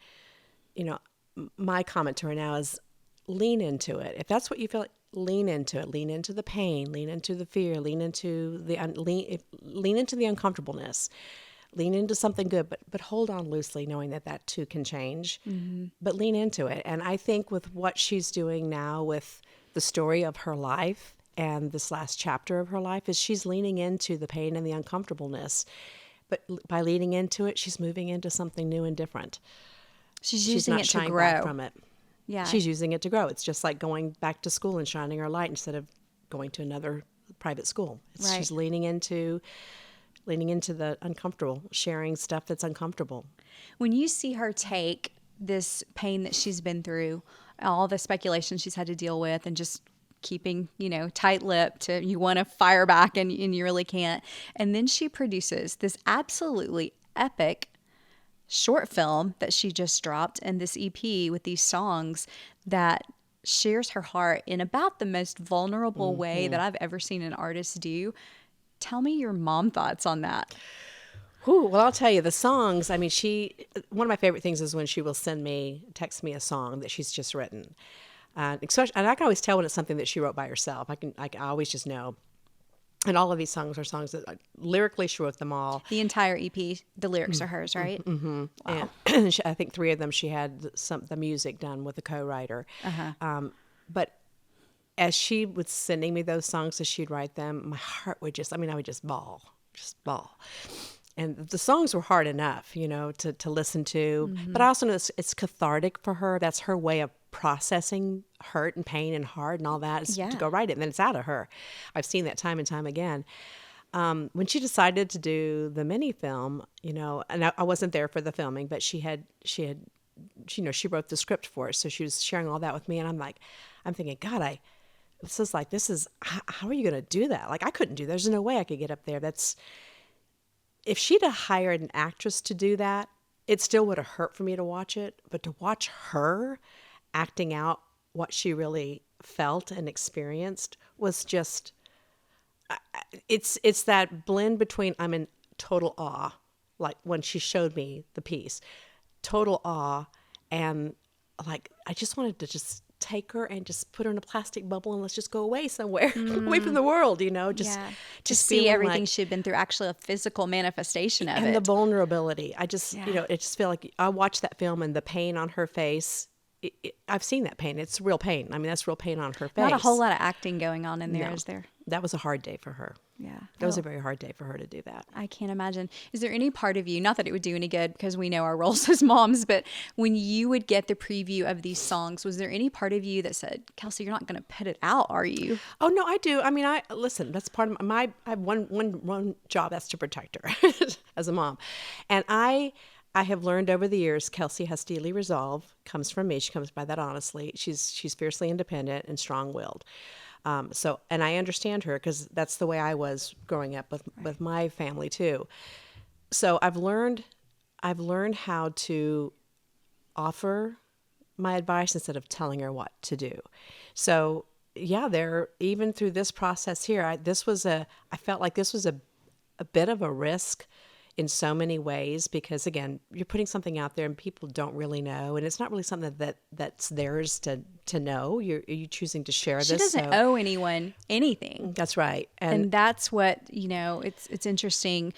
my comment to her now is lean into it. If that's what you feel like, lean into it. Lean into the pain. Lean into the fear. Lean into the uncomfortableness. Lean into something good, but hold on loosely, knowing that too can change. Mm-hmm. But lean into it. And I think with what she's doing now with the story of her life and this last chapter of her life, is she's leaning into the pain and the uncomfortableness. But by leaning into it, she's moving into something new and different. She's using it to grow. Back from it. Yeah. She's using it to grow. It's just like going back to school and shining her light instead of going to another private school. Right. She's leaning into the uncomfortable, sharing stuff that's uncomfortable. When you see her take this pain that she's been through, all the speculation she's had to deal with, and just keeping, tight-lipped, you want to fire back and you really can't. And then she produces this absolutely epic short film that she just dropped, and this EP with these songs that shares her heart in about the most vulnerable mm-hmm. way that I've ever seen an artist do. Tell me your mom thoughts on that. Ooh, well, I'll tell you, the songs, I mean, one of my favorite things is when she will text me a song that she's just written. Especially, and I can always tell when it's something that she wrote by herself. I can always just know. And all of these songs are songs that lyrically she wrote them all. The entire EP, the lyrics are hers, right? Mm-hmm. Wow. And I think 3 of them she had the music done with a co-writer. Uh-huh. But as she was sending me those songs as she'd write them, my heart would I would just bawl. And the songs were hard enough, to listen to. Mm-hmm. But I also know it's cathartic for her. That's her way of processing hurt and pain and hard and all that is to go write it, and then it's out of her. I've seen that time and time again. When she decided to do the mini film, and I wasn't there for the filming, but she wrote the script for it, so she was sharing all that with me, and I'm thinking, God, how are you going to do that? Like, I couldn't do that. There's no way I could get up there. If she'd have hired an actress to do that, it still would have hurt for me to watch it, but to watch her acting out what she really felt and experienced was just, it's that blend between I'm in total awe, like when she showed me the piece, total awe, and like I just wanted to just take her and just put her in a plastic bubble and let's just go away somewhere, away from the world, just see everything she'd been through, actually a physical manifestation of it. And the vulnerability. I just, it just feel like I watched that film and the pain on her face. I've seen that pain. It's real pain. I mean, that's real pain on her face. Not a whole lot of acting going on in there, is there? That was a hard day for her. Yeah. It was a very hard day for her to do that. I can't imagine. Is there any part of you, not that it would do any good because we know our roles as moms, but when you would get the preview of these songs, was there any part of you that said, Kelsey, you're not going to put it out, are you? Oh, no, I do. I mean, listen, that's part of I have one job, that's to protect her as a mom. And I have learned over the years, Kelsey has steely resolve, comes from me. She comes by that honestly. She's fiercely independent and strong-willed. And I understand her because that's the way I was growing up with my family too. So I've learned how to offer my advice instead of telling her what to do. So yeah, even through this process here, I felt like this was a bit of a risk in so many ways, because again, you're putting something out there and people don't really know, and it's not really something that's theirs to know. You're choosing to share this. She doesn't owe anyone anything. That's right. And that's what, it's interesting.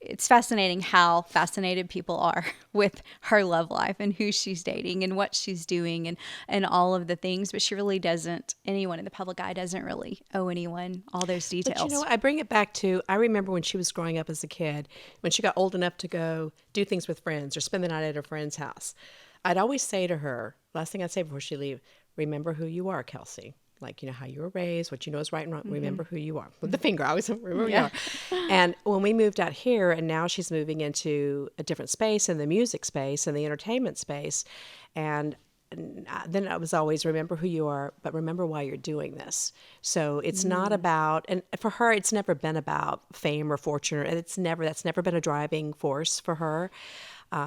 It's fascinating how fascinated people are with her love life and who she's dating and what she's doing and all of the things. But she really doesn't, anyone in the public eye doesn't really owe anyone all those details. But you know what? I bring it back to, I remember when she was growing up as a kid, when she got old enough to go do things with friends or spend the night at her friend's house, I'd always say to her, last thing I'd say before she leave, remember who you are, Kelsey. Like, how you were raised, what you know is right and wrong. Mm-hmm. Remember who you are. With the finger, I always remember who you are. And when we moved out here, and now she's moving into a different space, in the music space and the entertainment space. And then I was always, remember who you are, but remember why you're doing this. So it's not about, and for her, it's never been about fame or fortune. That's never been a driving force for her.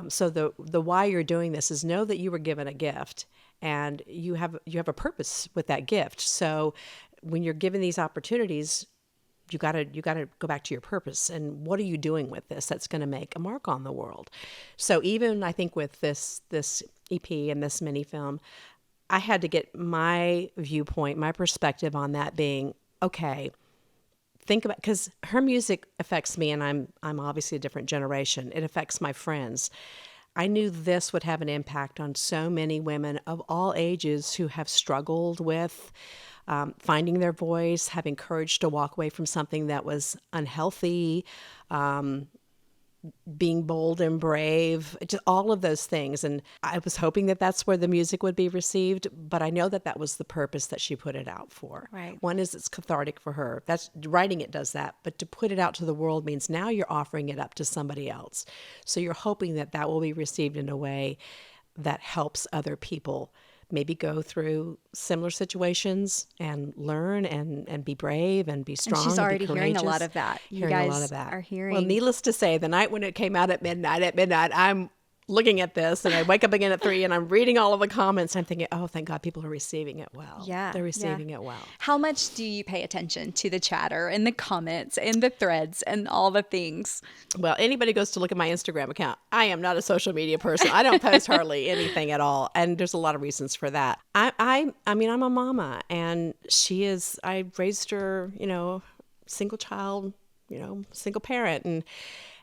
So the why you're doing this is know that you were given a gift. And you have a purpose with that gift. So when you're given these opportunities, you gotta go back to your purpose. And what are you doing with this that's going to make a mark on the world? So even I think with this EP and this mini film, I had to get my viewpoint, my perspective on that being, okay, think about, because her music affects me, and I'm obviously a different generation. It affects my friends. I knew this would have an impact on so many women of all ages who have struggled with finding their voice, having courage to walk away from something that was unhealthy, being bold and brave, just all of those things. And I was hoping that that's where the music would be received, but I know that was the purpose that she put it out for. Right. One is it's cathartic for her. That's writing it does that, but to put it out to the world means now you're offering it up to somebody else. So you're hoping that will be received in a way that helps other people maybe go through similar situations and learn and be brave and be strong. And she's already and be hearing a lot of that. You guys are hearing. Well, needless to say, the night when it came out at midnight, I'm looking at this, and I wake up again at 3 and I'm reading all of the comments. I'm thinking, oh, thank God people are receiving it well. Yeah. They're receiving it well. How much do you pay attention to the chatter and the comments and the threads and all the things? Well, anybody goes to look at my Instagram account, I am not a social media person. I don't post hardly anything at all. And there's a lot of reasons for that. I mean, I'm a mama, and I raised her, single child, single parent.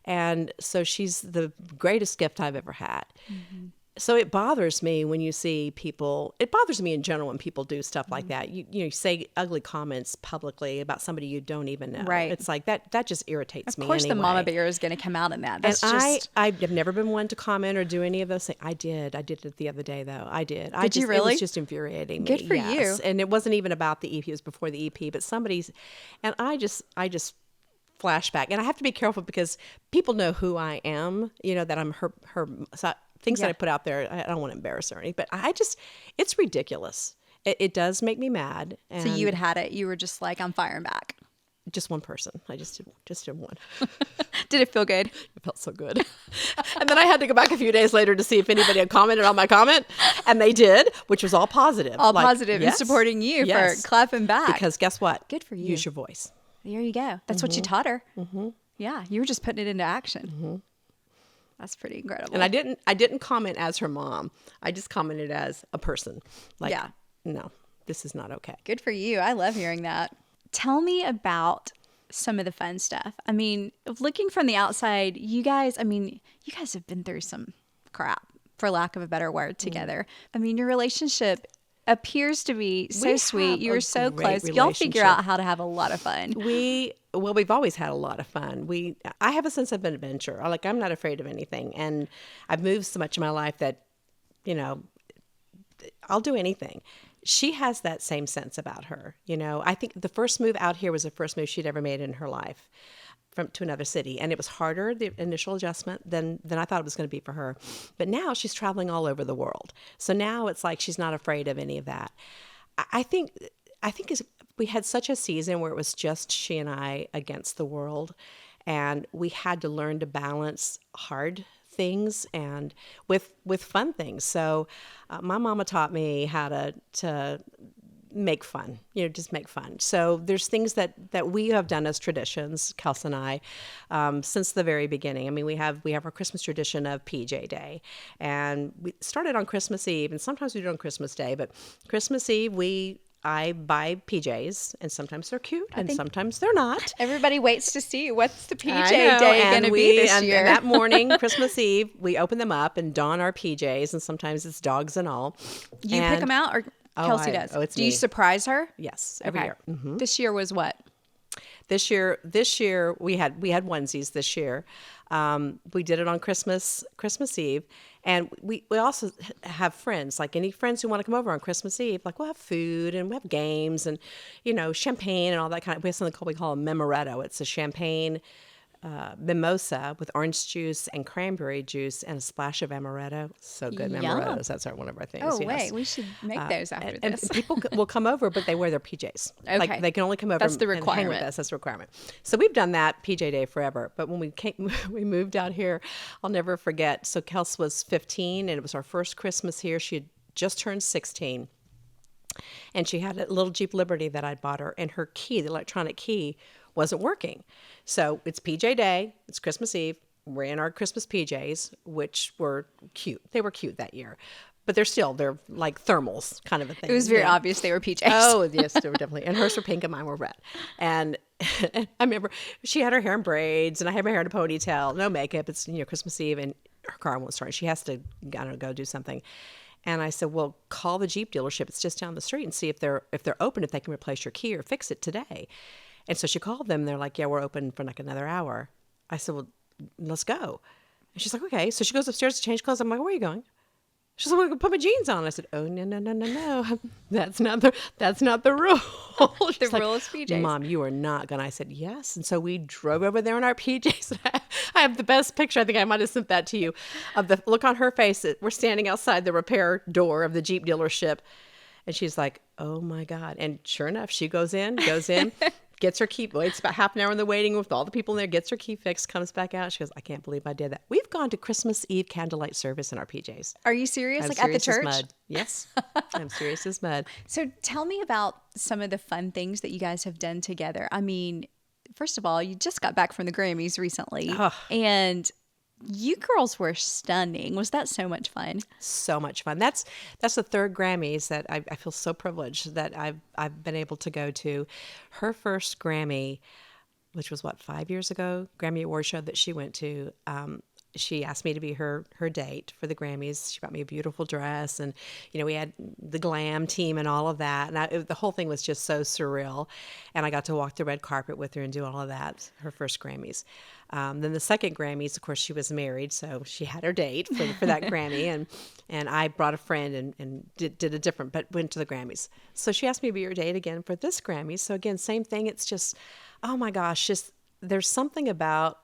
And so she's the greatest gift I've ever had. Mm-hmm. So it bothers me when you see people, it bothers me in general when people do stuff like that. You say ugly comments publicly about somebody you don't even know. Right. It's like that just irritates me. Of course anyway. The mama bear is going to come out in that. That's I've never been one to comment or do any of those things. I did it the other day though. I did. Did you really? It was just infuriating me. Good for you. And it wasn't even about the EP, it was before the EP, but and I just flashback. And I have to be careful because people know who I am, that I'm her things that I put out there. I don't want to embarrass her or anything, but it's ridiculous. It does make me mad. And so you had it. You were just like, I'm firing back. Just one person. I just did one. Did it feel good? It felt so good. And then I had to go back a few days later to see if anybody had commented on my comment. And they did, which was all positive. All positive and supporting you for clapping back. Because guess what? Good for you. Use your voice. There you go. That's what you taught her. Mm-hmm. Yeah, you were just putting it into action. Mm-hmm. That's pretty incredible. And I didn't comment as her mom. I just commented as a person. Like, no, this is not okay. Good for you. I love hearing that. Tell me about some of the fun stuff. I mean, looking from the outside, you guys have been through some crap, for lack of a better word, together. I mean, your relationship appears to be so We sweet. have You a were so great close. Y'all figure relationship. out how to have a lot of fun. We've always had a lot of fun. I have a sense of adventure. I'm not afraid of anything, and I've moved so much in my life that, you know, I'll do anything. She has that same sense about her. You know, I think the first move out here was the first move she'd ever made in her life to another city. And it was harder, the initial adjustment, than I thought it was going to be for her. But now she's traveling all over the world. So now it's like she's not afraid of any of that. I think we had such a season where it was just she and I against the world. And we had to learn to balance hard things and with fun things. So my mama taught me how to make fun, just make fun. So there's things that we have done as traditions, Kelsea and I, since the very beginning. I mean, we have our Christmas tradition of PJ Day, and we started on Christmas Eve, and sometimes we do it on Christmas Day, but Christmas Eve, I buy PJs, and sometimes they're cute, and sometimes they're not. Everybody waits to see what's the PJ I know, day going to be this year. And that morning, Christmas Eve, we open them up and don our PJs, and sometimes it's dogs and all. You pick them out, or Kelsea does? It's Do me. you surprise her? Yes, every year. Mm-hmm. This year was what? This year we had onesies this year. We did it on Christmas Eve, and we also have friends, like any friends who want to come over on Christmas Eve. Like, we'll have food and we have games and champagne and all that kind of. We have something we call a memoretto. It's a champagne mimosa with orange juice and cranberry juice and a splash of amaretto. So good. Yum. Memorettos. That's one of our things. Oh, yes. wait, we should make those after And this. people will come over, but they wear their PJs. Okay. Like, they can only come over That's the and hang requirement. with us. That's the requirement. So we've done that PJ Day forever. But when we moved out here, I'll never forget. So Kelsea was 15, and it was our first Christmas here. She had just turned 16. And she had a little Jeep Liberty that I'd bought her, and her key, the electronic key, wasn't working. So it's PJ Day, it's Christmas Eve, we're in our Christmas PJs, which were cute. They were cute that year. But they're like thermals kind of a thing. It was very obvious they were PJs. Oh, yes, they were definitely. And hers were pink and mine were red. And I remember she had her hair in braids and I had my hair in a ponytail, no makeup. It's Christmas Eve, and her car won't start. She has to, go do something. And I said, well, call the Jeep dealership. It's just down the street, and see if they're open, if they can replace your key or fix it today. And so she called them. They're like, yeah, we're open for like another hour. I said, well, let's go. And she's like, okay. So she goes upstairs to change clothes. I'm like, where are you going? She's like, I'm going to put my jeans on. I said, oh, no. That's not the rule. The rule is PJs. Mom, you are not going to. I said, yes. And so we drove over there in our PJs. I have the best picture. I think I might have sent that to you, of the look on her face. We're standing outside the repair door of the Jeep dealership. And she's like, oh, my God. And sure enough, she goes in, gets her key, waits about half an hour in the waiting room with all the people in there, gets her key fixed, comes back out. She goes, I can't believe I did that. We've gone to Christmas Eve candlelight service in our PJs. Are you serious? I'm Like serious at the church? as mud. Yes. I'm serious as mud. So tell me about some of the fun things that you guys have done together. I mean, first of all, you just got back from the Grammys recently, and you girls were stunning. Was that so much fun? So much fun. That's the third Grammys that I feel so privileged that I've been able to go to. Her first Grammy, which was 5 years ago, Grammy Award show that she went to. She asked me to be her date for the Grammys. She bought me a beautiful dress, and we had the glam team and all of that. And the whole thing was just so surreal. And I got to walk the red carpet with her and do all of that. Her first Grammys. Then the second Grammys, of course, she was married, so she had her date for that Grammy, and I brought a friend and did a different, but went to the Grammys. So she asked me to be her date again for this Grammy. So again, same thing. It's just, oh my gosh, there's something about.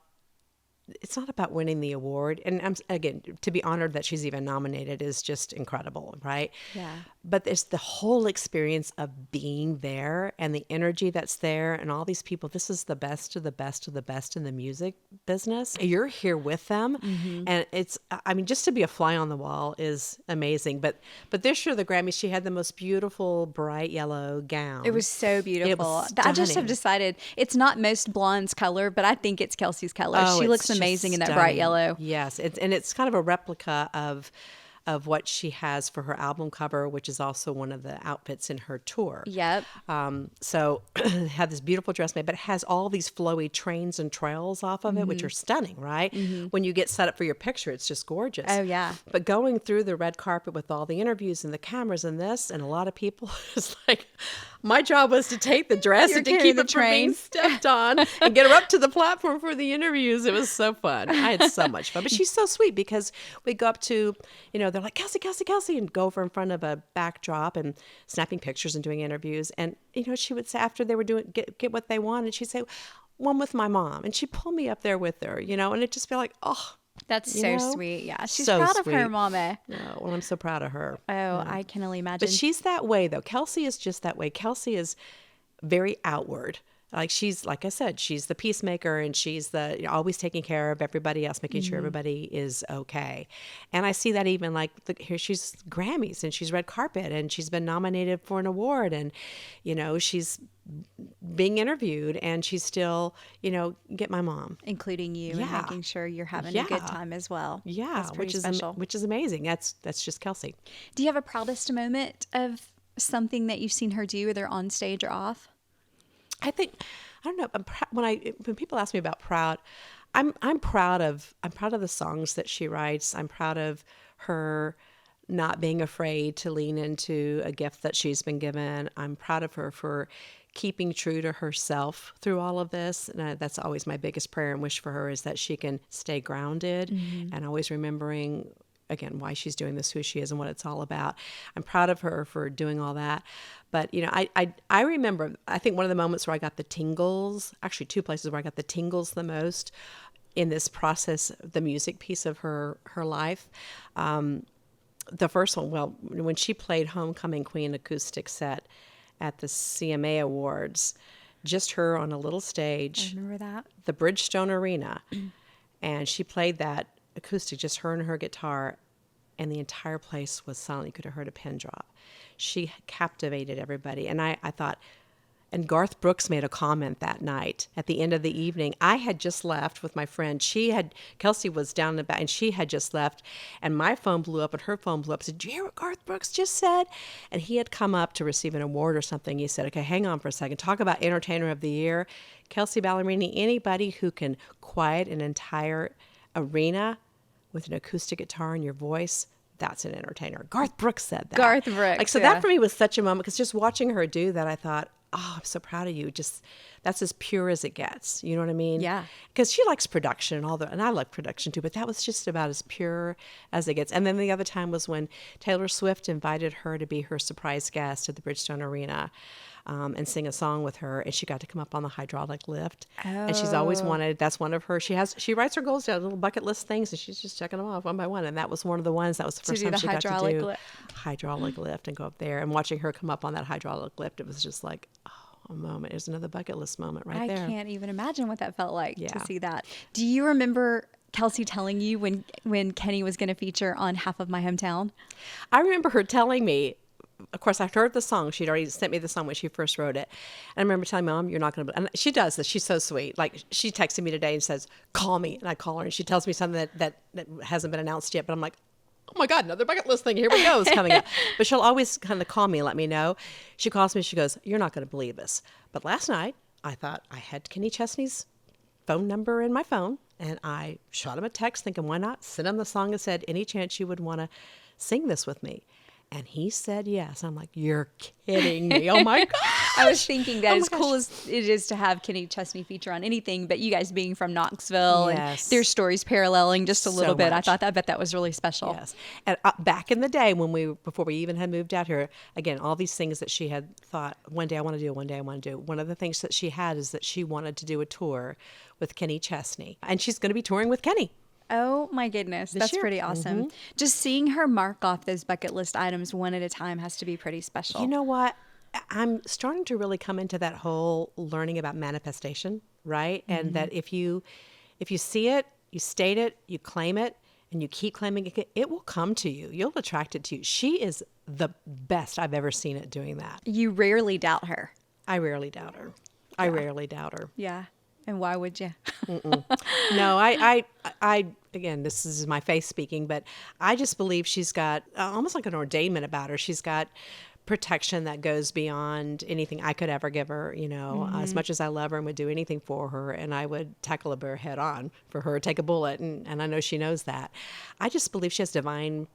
It's not about winning the award. And again, to be honored that she's even nominated is just incredible, right? Yeah. But it's the whole experience of being there and the energy that's there and all these people. This is the best of the best of the best in the music business. You're here with them. Mm-hmm. And just to be a fly on the wall is amazing. But this year, the Grammys, she had the most beautiful bright yellow gown. It was so beautiful. I just have decided it's not most blondes' color, but I think it's Kelsey's color. Oh, she looks it's amazing in that stunning. bright yellow. Yes, it's kind of a replica of of what she has for her album cover, which is also one of the outfits in her tour. Yep. So had this beautiful dress made, but it has all these flowy trains and trails off of it, which are stunning, right? When you get set up for your picture, it's just gorgeous. Oh, yeah. But going through the red carpet with all the interviews and the cameras and this, and a lot of people, it's like, my job was to take the dress and to carrying keep the it from being train. stepped on and get her up to the platform for the interviews. It was so fun. I had so much fun. But she's so sweet because we go up to, they're like, Kelsey, Kelsey, Kelsey, and go over in front of a backdrop and snapping pictures and doing interviews. And, she would say after they were doing, get what they wanted, she'd say, one with my mom. And she'd pull me up there with her, and it'd just be like, oh. That's so sweet. Yeah. She's So proud sweet. of her mama. Oh, well, I'm so proud of her. Oh, I can only imagine. But she's that way, though. Kelsey is just that way. Kelsey is very outward. Like she's, like I said, she's the peacemaker, and she's the always taking care of everybody else, making sure everybody is okay. And I see that even like here she's Grammys and she's red carpet and she's been nominated for an award, and she's being interviewed, and she's still get my mom, including you, and Yeah. making sure you're having a good time as well. Yeah, That's pretty special. which is amazing. That's just Kelsey. Do you have a proudest moment of something that you've seen her do, either on stage or off? I think I don't know. When people ask me about proud, I'm proud of the songs that she writes. I'm proud of her not being afraid to lean into a gift that she's been given. I'm proud of her for keeping true to herself through all of this. And that's always my biggest prayer and wish for her, is that she can stay grounded and always remembering, again, why she's doing this, who she is, and what it's all about. I'm proud of her for doing all that. But, I remember, I think one of the moments where I got the tingles, actually two places where I got the tingles the most in this process, the music piece of her life. The first one, well, when she played Homecoming Queen acoustic set at the CMA Awards, just her on a little stage. I remember that. The Bridgestone Arena. And she played that acoustic, just her and her guitar, and the entire place was silent. You could have heard a pin drop. She captivated everybody. And I thought, and Garth Brooks made a comment that night at the end of the evening. I had just left with my friend. Kelsey was down in the back, and she had just left, and my phone blew up and her phone blew up. I said, "Did you hear what Garth Brooks just said?" And he had come up to receive an award or something. He said, "Okay, hang on for a second. Talk about Entertainer of the Year. Kelsea Ballerini, anybody who can quiet an entire arena with an acoustic guitar in your voice, that's an entertainer." Garth Brooks said that. Garth Brooks, yeah. That for me was such a moment, because just watching her do that, I thought, oh, I'm so proud of you. Just, that's as pure as it gets. You know what I mean? Yeah. Because she likes production and all that, and I like production too, but that was just about as pure as it gets. And then the other time was when Taylor Swift invited her to be her surprise guest at the Bridgestone Arena. And sing a song with her, and she got to come up on the hydraulic lift. And she's always wanted, that's one of her, she writes her goals down, little bucket list things, and she's just checking them off one by one. And that was one of the ones, that was the first time she got to do hydraulic lift and go up there. And watching her come up on that hydraulic lift, it was just like, oh, a moment. It was another bucket list moment right there. I can't even imagine what that felt like to see that. Do you remember Kelsea telling you when Kenny was going to feature on Half of My Hometown? I remember her telling me, of course, I'd heard the song. She'd already sent me the song when she first wrote it. And I remember telling Mom, "You're not going to..." And she does this. She's so sweet. Like, she texted me today and says, "Call me." And I call her, and she tells me something that hasn't been announced yet. But I'm like, oh my God, another bucket list thing. Here we go. It's coming up. But she'll always kind of call me and let me know. She calls me. She goes, "You're not going to believe this." But last night, I thought I had Kenny Chesney's phone number in my phone. And I shot him a text thinking, why not? Sent him the song and said, "Any chance you would want to sing this with me?" And he said yes. I'm like, you're kidding me. Oh my God. I was thinking that as cool as it is to have Kenny Chesney feature on anything, but you guys being from Knoxville and their stories paralleling just a little bit, I bet that was really special. Yes. And back in the day before we even had moved out here, again, all these things that she had thought, one day I want to do, one day I want to do. One of the things that she had is that she wanted to do a tour with Kenny Chesney. And she's going to be touring with Kenny. Oh my goodness. That's year. pretty awesome. Just seeing her mark off those bucket list items one at a time has to be pretty special. You know what? I'm starting to really come into that whole learning about manifestation, right? And that if you see it, you state it, you claim it, and you keep claiming it, it will come to you. You'll attract it to you. She is the best I've ever seen at doing that. You rarely doubt her. I rarely doubt her. I rarely doubt her. Yeah. And why would you? No, I, again, this is my face speaking, but I just believe she's got almost like an ordainment about her. She's got protection that goes beyond anything I could ever give her, as much as I love her and would do anything for her, and I would tackle a bear head on for her, take a bullet, and I know she knows that. I just believe she has divine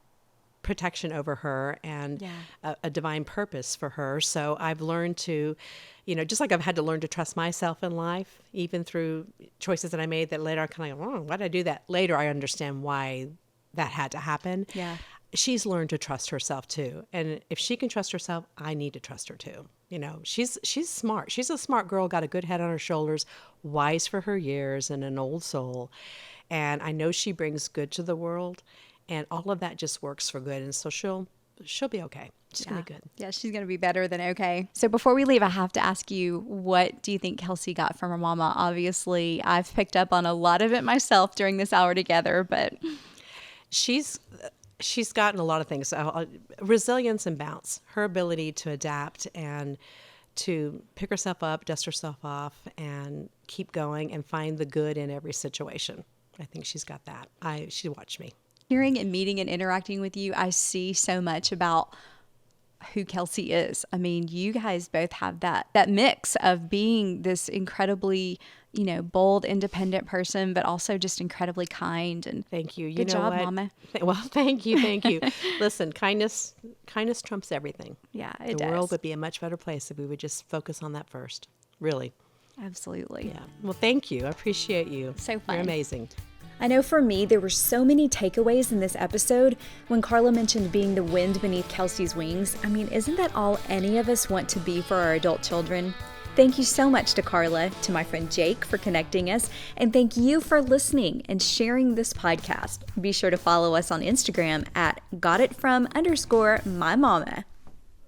protection over her and a divine purpose for her. So I've learned to, just like I've had to learn to trust myself in life, even through choices that I made that later I kind of go, oh, why did I do that? Later I understand why that had to happen. Yeah. She's learned to trust herself too. And if she can trust herself, I need to trust her too. She's smart. She's a smart girl, got a good head on her shoulders, wise for her years and an old soul. And I know she brings good to the world. And all of that just works for good. And so she'll be okay. She's going to be good. Yeah, she's going to be better than okay. So before we leave, I have to ask you, what do you think Kelsea got from her mama? Obviously, I've picked up on a lot of it myself during this hour together, but she's gotten a lot of things. Resilience and bounce, her ability to adapt and to pick herself up, dust herself off, and keep going and find the good in every situation. I think she's got that. She watched me. Hearing and meeting and interacting with you, I see so much about who Kelsea is. I mean, you guys both have that mix of being this incredibly, bold, independent person, but also just incredibly kind. And thank you. Good job, Mama. Well, thank you. Listen, kindness trumps everything. Yeah, it does. The world would be a much better place if we would just focus on that first. Really. Absolutely. Yeah. Well, thank you. I appreciate you. So fun. You're amazing. I know for me, there were so many takeaways in this episode. When Carla mentioned being the wind beneath Kelsea's wings, I mean, isn't that all any of us want to be for our adult children? Thank you so much to Carla, to my friend Jake for connecting us, and thank you for listening and sharing this podcast. Be sure to follow us on Instagram at gotitfrom_mymomma.